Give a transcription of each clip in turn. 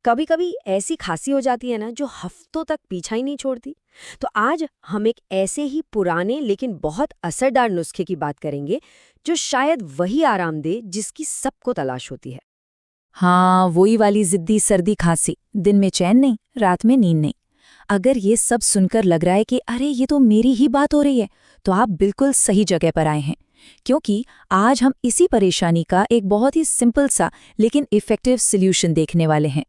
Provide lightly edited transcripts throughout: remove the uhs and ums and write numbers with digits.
कभी कभी ऐसी खांसी हो जाती है ना जो हफ्तों तक पीछा ही नहीं छोड़ती। तो आज हम एक ऐसे ही पुराने लेकिन बहुत असरदार नुस्खे की बात करेंगे जो शायद वही आराम दे जिसकी सबको तलाश होती है। हाँ, वही वाली जिद्दी सर्दी खांसी, दिन में चैन नहीं, रात में नींद नहीं। अगर ये सब सुनकर लग रहा है कि अरे ये तो मेरी ही बात हो रही है, तो आप बिल्कुल सही जगह पर आए हैं। क्योंकि आज हम इसी परेशानी का एक बहुत ही सिंपल सा लेकिन इफेक्टिव सॉल्यूशन देखने वाले हैं।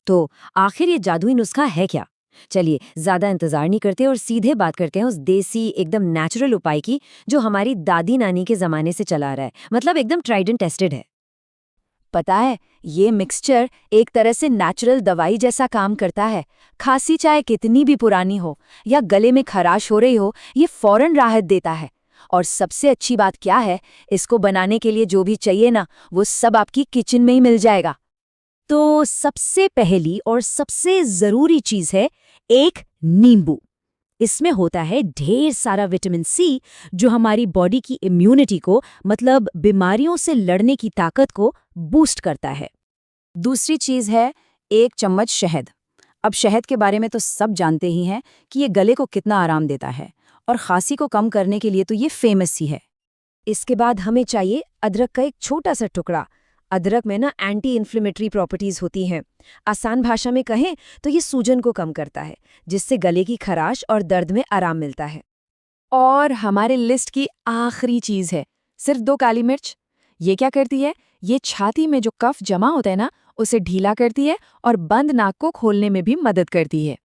तो आखिर ये जादुई नुस्खा है क्या? चलिए ज्यादा इंतजार नहीं करते और सीधे बात करते हैं उस देसी एकदम नेचुरल उपाय की जो हमारी दादी नानी के जमाने से चला आ रहा है, मतलब एकदम ट्राइड एंड टेस्टेड है। पता है, ये मिक्सचर एक तरह से नेचुरल दवाई जैसा काम करता है। खांसी चाहे कितनी भी पुरानी हो या गले में खराश हो रही हो, ये फौरन राहत देता है। और सबसे अच्छी बात क्या है, इसको बनाने के लिए जो भी चाहिए ना, वो सब आपकी किचन में ही मिल जाएगा। तो सबसे पहली और सबसे जरूरी चीज है एक नींबू। इसमें होता है ढेर सारा विटामिन सी जो हमारी बॉडी की इम्यूनिटी को, मतलब बीमारियों से लड़ने की ताकत को बूस्ट करता है। दूसरी चीज है 1 चम्मच शहद। अब शहद के बारे में तो सब जानते ही हैं कि ये गले को कितना आराम देता है, और खांसी को कम करने के लिए तो ये फेमस ही है। इसके बाद हमें चाहिए अदरक का एक छोटा सा टुकड़ा। अदरक में ना एंटी इन्फ्लेमेटरी प्रॉपर्टीज होती हैं। आसान भाषा में कहें तो ये सूजन को कम करता है, जिससे गले की खराश और दर्द में आराम मिलता है। और हमारे लिस्ट की आखिरी चीज है सिर्फ 2 काली मिर्च। ये क्या करती है? ये छाती में जो कफ जमा होता है ना, उसे ढीला करती है और बंद नाक को खोलने में भी मदद करती है।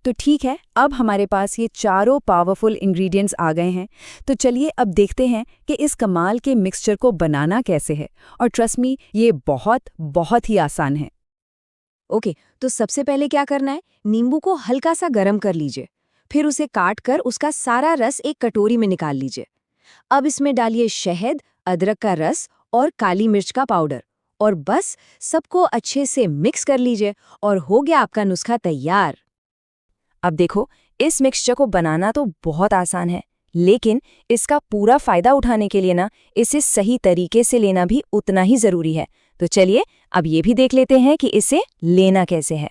तो ठीक है, अब हमारे पास ये चारों पावरफुल इंग्रेडिएंट्स आ गए हैं। तो चलिए अब देखते हैं कि इस कमाल के मिक्सचर को बनाना कैसे है। और ट्रस्ट मी, ये बहुत बहुत ही आसान है। ओके, तो सबसे पहले क्या करना है, नींबू को हल्का सा गर्म कर लीजिए। फिर उसे काट कर उसका सारा रस एक कटोरी में निकाल लीजिए। अब इसमें डालिए शहद, अदरक का रस और काली मिर्च का पाउडर, और बस सबको अच्छे से मिक्स कर लीजिए और हो गया आपका नुस्खा तैयार। अब देखो, इस मिक्सचर को बनाना तो बहुत आसान है, लेकिन इसका पूरा फायदा उठाने के लिए ना, इसे सही तरीके से लेना भी उतना ही जरूरी है। तो चलिए अब ये भी देख लेते हैं कि इसे लेना कैसे है।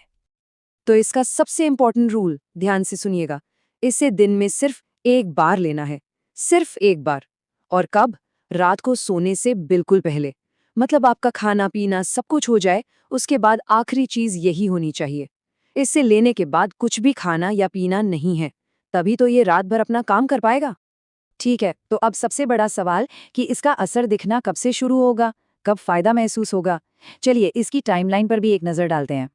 तो इसका सबसे इंपॉर्टेंट रूल ध्यान से सुनिएगा। इसे दिन में सिर्फ एक बार लेना है, सिर्फ एक बार। और कब? रात को सोने से बिल्कुल पहले। मतलब आपका खाना पीना सब कुछ हो जाए, उसके बाद आखिरी चीज यही होनी चाहिए। इससे लेने के बाद कुछ भी खाना या पीना नहीं है, तभी तो ये रात भर अपना काम कर पाएगा। ठीक है, तो अब सबसे बड़ा सवाल कि इसका असर दिखना कब से शुरू होगा, कब फायदा महसूस होगा। चलिए इसकी टाइमलाइन पर भी एक नजर डालते हैं।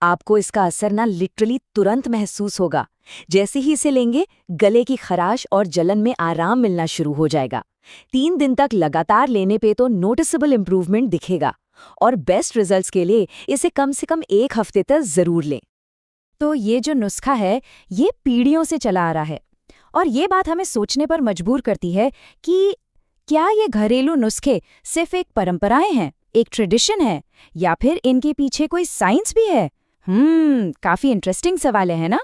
आपको इसका असर ना लिटरली तुरंत महसूस होगा। जैसे ही इसे लेंगे, गले की खराश और जलन में आराम मिलना शुरू हो जाएगा। 3 दिन तक लगातार लेने पे तो नोटिसेबल इंप्रूवमेंट दिखेगा। और बेस्ट रिजल्ट्स के लिए इसे कम से कम 1 हफ्ते तक जरूर लें। तो ये जो नुस्खा है, ये पीढ़ियों से चला आ रहा है। और ये बात हमें सोचने पर मजबूर करती है कि क्या ये घरेलू नुस्खे सिर्फ एक परंपराएं हैं, एक ट्रेडिशन है, या फिर इनके पीछे कोई साइंस भी है? काफी इंटरेस्टिंग सवाल है ना?